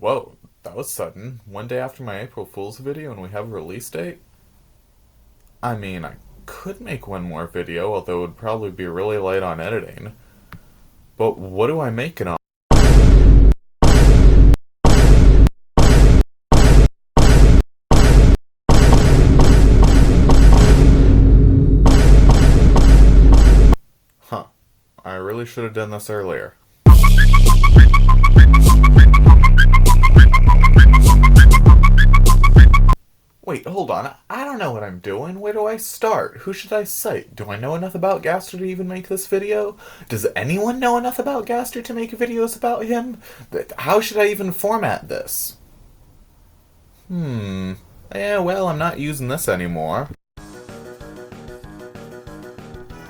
Whoa, that was sudden. One day after my April Fool's video and we have a release date? I mean, I could make one more video, although it would probably be really late on editing. But what do I make it on? Huh. I really should have done this earlier. Wait, hold on. I don't know what I'm doing. Where do I start? Who should I cite? Do I know enough about Gaster to even make this video? Does anyone know enough about Gaster to make videos about him? How should I even format this? Yeah, well, I'm not using this anymore.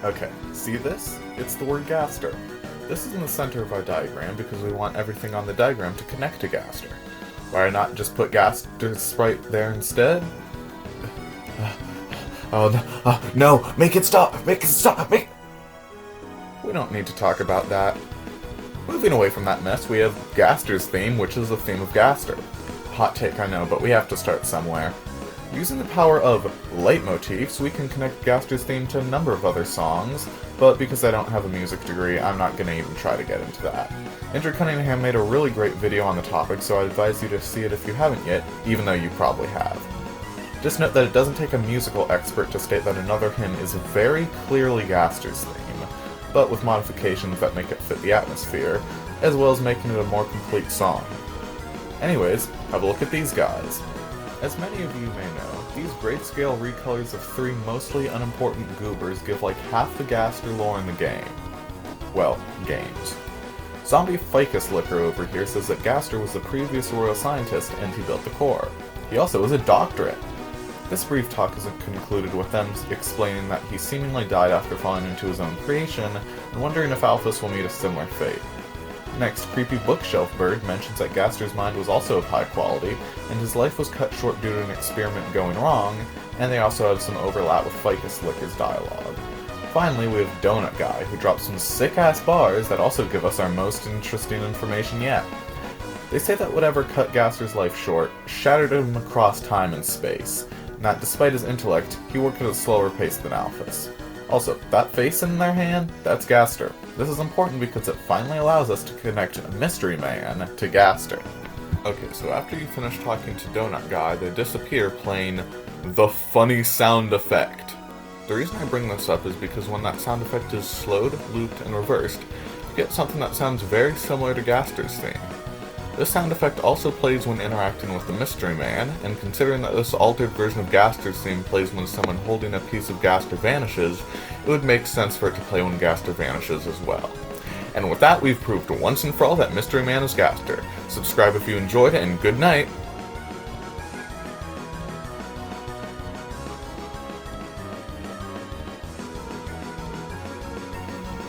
Okay, see this? It's the word Gaster. This is in the center of our diagram because we want everything on the diagram to connect to Gaster. Why not just put Gaster's sprite there instead? No! Make it stop! Make it stop! We don't need to talk about that. Moving away from that mess, we have Gaster's theme, which is the theme of Gaster. Hot take, I know, but we have to start somewhere. Using the power of leitmotifs, we can connect Gaster's theme to a number of other songs, but because I don't have a music degree, I'm not gonna even try to get into that. Andrew Cunningham made a really great video on the topic, so I advise you to see it if you haven't yet, even though you probably have. Just note that it doesn't take a musical expert to state that Another Hymn is very clearly Gaster's theme, but with modifications that make it fit the atmosphere, as well as making it a more complete song. Anyways, have a look at these guys. As many of you may know, these grayscale recolors of three mostly unimportant goobers give like half the Gaster lore in the game. Well, games. Zombie Ficus Liquor over here says that Gaster was the previous royal scientist and he built the core. He also has a doctorate. This brief talk is concluded with them explaining that he seemingly died after falling into his own creation, and wondering if Alphys will meet a similar fate. Next, Creepy Bookshelf Bird mentions that Gaster's mind was also of high quality, and his life was cut short due to an experiment going wrong, and they also have some overlap with Ficus Liquor's dialogue. Finally, we have Donut Guy, who drops some sick-ass bars that also give us our most interesting information yet. They say that whatever cut Gaster's life short shattered him across time and space, and that despite his intellect, he worked at a slower pace than Alphys. Also, that face in their hand, that's Gaster. This is important because it finally allows us to connect Mystery Man to Gaster. Okay, so after you finish talking to Donut Guy, they disappear playing the funny sound effect. The reason I bring this up is because when that sound effect is slowed, looped, and reversed, you get something that sounds very similar to Gaster's theme. This sound effect also plays when interacting with the Mystery Man, and considering that this altered version of Gaster's theme plays when someone holding a piece of Gaster vanishes, it would make sense for it to play when Gaster vanishes as well. And with that, we've proved once and for all that Mystery Man is Gaster. Subscribe if you enjoyed it, and good night!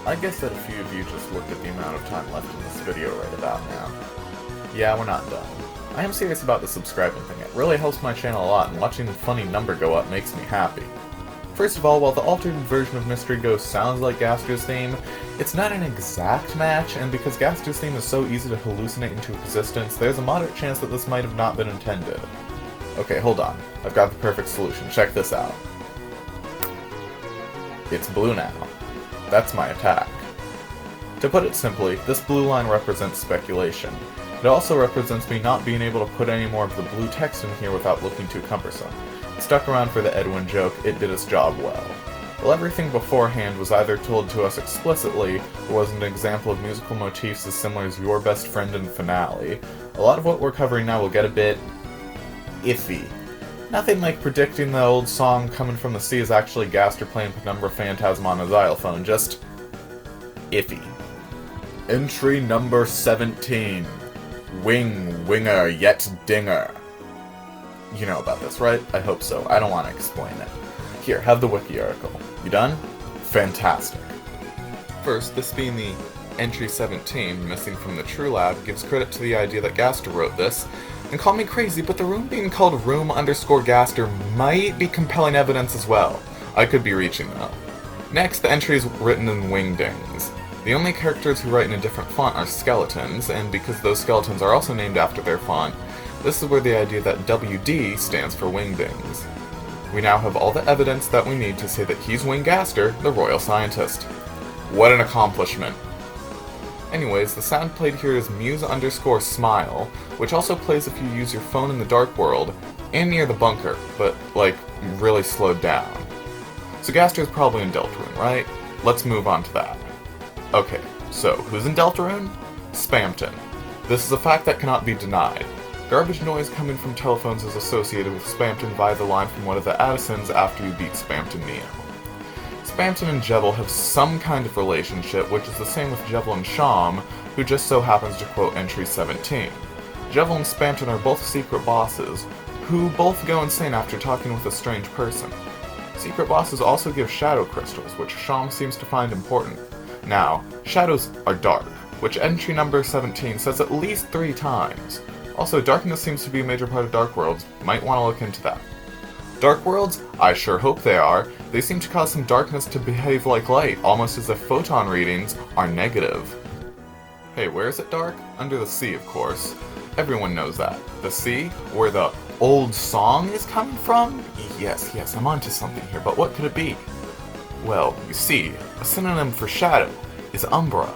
I guess that a few of you just looked at the amount of time left in this video right about now. Yeah, we're not done. I am serious about the subscribing thing. It really helps my channel a lot, and watching the funny number go up makes me happy. First of all, while the altered version of Mystery Ghost sounds like Gaster's theme, it's not an exact match, and because Gaster's theme is so easy to hallucinate into existence, there's a moderate chance that this might have not been intended. Okay, hold on. I've got the perfect solution. Check this out. It's blue now. That's my attack. To put it simply, this blue line represents speculation. It also represents me not being able to put any more of the blue text in here without looking too cumbersome. It stuck around for the Edwin joke, it did its job well. While everything beforehand was either told to us explicitly, or was an example of musical motifs as similar as Your Best Friend and Finale, a lot of what we're covering now will get a bit iffy. Nothing like predicting the old song Coming from the Sea is actually Gaster playing Penumbra Phantasm on his xylophone, just iffy. Entry number 17. Wing, winger, yet dinger. You know about this, right? I hope so. I don't want to explain it. Here, have the wiki article. You done? Fantastic. First, this being the entry 17, missing from the True Lab, gives credit to the idea that Gaster wrote this. And call me crazy, but the room being called room_Gaster might be compelling evidence as well. I could be reaching though. Next, the entry is written in wingdings. The The only characters who write in a different font are skeletons, and because those skeletons are also named after their font, this is where the idea that WD stands for Wingdings. We now have all the evidence that we need to say that he's Gaster, the royal scientist. What an accomplishment. Anyways, the sound played here is muse_smile, which also plays if you use your phone in the dark world, and near the bunker, but, like, really slowed down. So Gaster's probably in Deltarune, right? Let's move on to that. Okay, so who's in Deltarune? Spamton. This is a fact that cannot be denied. Garbage noise coming from telephones is associated with Spamton via the line from one of the Addisons after you beat Spamton Neo. Spamton and Jebel have some kind of relationship, which is the same with Jebel and Sham, who just so happens to quote entry 17. Jebel and Spamton are both secret bosses, who both go insane after talking with a strange person. Secret bosses also give shadow crystals, which Sham seems to find important. Now, shadows are dark, which entry number 17 says at least 3 times. Also, darkness seems to be a major part of Dark Worlds. Might want to look into that. Dark Worlds? I sure hope they are. They seem to cause some darkness to behave like light, almost as if photon readings are negative. Hey, where is it dark? Under the sea, of course. Everyone knows that. The sea? Where the old song is coming from? Yes, I'm onto something here, but what could it be? Well, you see, a synonym for shadow is umbra.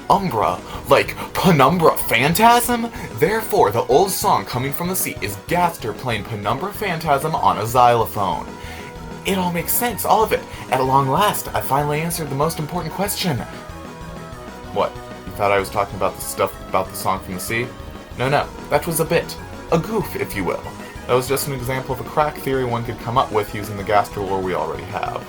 Umbra, like penumbra phantasm? Therefore, the old song coming from the sea is Gaster playing penumbra phantasm on a xylophone. It all makes sense, all of it. At long last, I finally answered the most important question. What? You thought I was talking about the stuff about the song from the sea? No, that was a bit. A goof, if you will. That was just an example of a crack theory one could come up with using the Gaster lore we already have.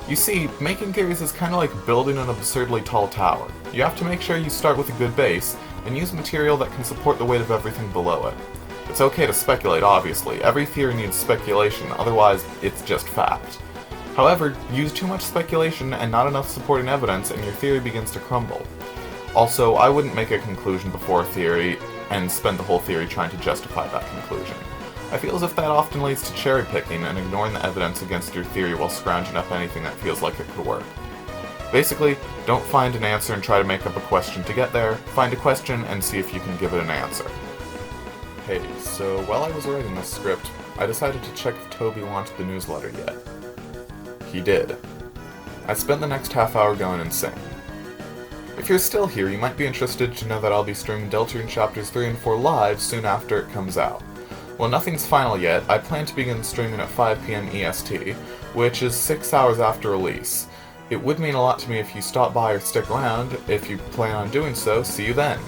You see, making theories is kind of like building an absurdly tall tower. You have to make sure you start with a good base, and use material that can support the weight of everything below it. It's okay to speculate, obviously. Every theory needs speculation, otherwise it's just fact. However, use too much speculation and not enough supporting evidence, and your theory begins to crumble. Also, I wouldn't make a conclusion before a theory, and spend the whole theory trying to justify that conclusion. I feel as if that often leads to cherry-picking and ignoring the evidence against your theory while scrounging up anything that feels like it could work. Basically, don't find an answer and try to make up a question to get there, find a question and see if you can give it an answer. Hey, so while I was writing this script, I decided to check if Toby launched the newsletter yet. He did. I spent the next half hour going insane. If you're still here, you might be interested to know that I'll be streaming Deltarune Chapters 3 and 4 live soon after it comes out. While nothing's final yet, I plan to begin streaming at 5 PM EST, which is 6 hours after release. It would mean a lot to me if you stop by or stick around. If you plan on doing so, see you then.